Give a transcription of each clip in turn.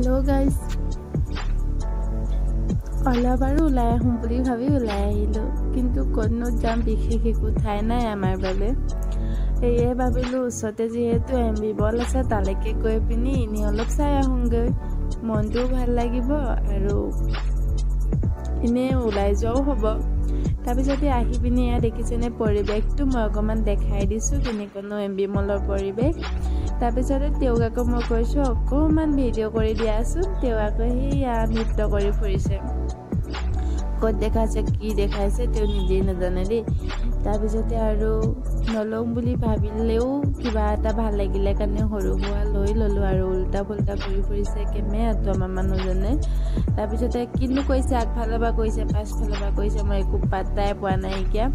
hello guys অলপ আৰু ওলাই আহোঁ বুলি ভাবি ওলাই আহিলোঁ কিন্তু কোনো যাম বিশেষ একো ঠাই নাই আমাৰ বাবে এয়ে ভাবিলোঁ ওচৰতে যিহেতু এমবি বল আছে তালৈকে গৈ পিনি ইনি অলপ চাই আহোঁগৈ মনটো ভাল লাগিব আৰু ইনে ওলাই যোৱাও হ'ব তাৰপিছতে আহি পিনি এয়া দেখিছেনে পৰিৱেশটো মই অকণমান দেখাই দিছোঁ কেনেকুৱানো এমবি মলৰ পৰিৱেশ তাৰপিছতে তেওঁক আকৌ মই কৈছোঁ অকণমান ভিডিঅ' কৰি দিয়াচোন তেওঁ আকৌ সেয়া নৃত্য কৰি ফুৰিছে ক'ত দেখাইছে কি দেখাইছে তেওঁ নিজেই নাজানে দেই তাৰপিছতে আৰু নলওঁ বুলি ভাবিলেও কিবা এটা ভাল লাগিলে কাৰণে সৰু সুৰা লৈ ল'লোঁ আৰু উল্টা ফুল্টা কৰি ফুৰিছে কেমে আতো আমাৰ মানুহজনে তাৰপিছতে কিন্তু কৈছে আগফালৰ পৰা কৈছে পাছফালৰ পৰা কৈছে মই একো পাত্তাই পোৱা নাইকিয়া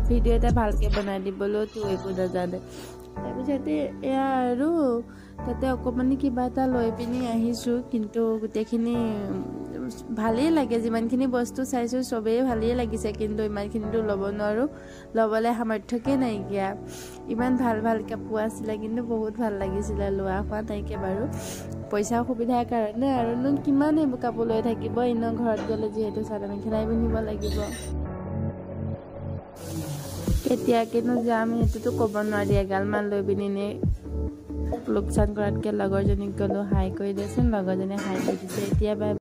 ভিডিঅ' এটা ভালকৈ বনাই দিবলৈতো একো নাজানে তাৰপিছতে এয়া আৰু তাতে অকণমান কিবা এটা লৈ পিনি আহিছোঁ কিন্তু গোটেইখিনি ভালেই লাগে যিমানখিনি বস্তু চাইছোঁ চবেই ভালেই লাগিছে কিন্তু ইমানখিনিতো ল'ব নোৱাৰোঁ ল'বলৈ সামৰ্থ্যকেই নাইকিয়া ইমান ভাল ভাল কাপোৰ আছিলে কিন্তু বহুত ভাল লাগিছিলে লোৱা খোৱা নাইকিয়া বাৰু পইচা সুবিধাৰ কাৰণে আৰুনো কিমান এইবোৰ কাপোৰ লৈ থাকিব এনেও ঘৰত গ'লে যিহেতু চাদৰ মেখেলাই পিন্ধিব লাগিব কেতিয়াকেনো যাম সেইটোতো ক'ব নোৱাৰি এগালমান লৈ পিনি নে লোকচান কৰাতকৈ লগৰজনীক গ'লোঁ হাই কৰি দিয়েচোন লগৰজনীয়ে হাই কৰি দিছে এতিয়া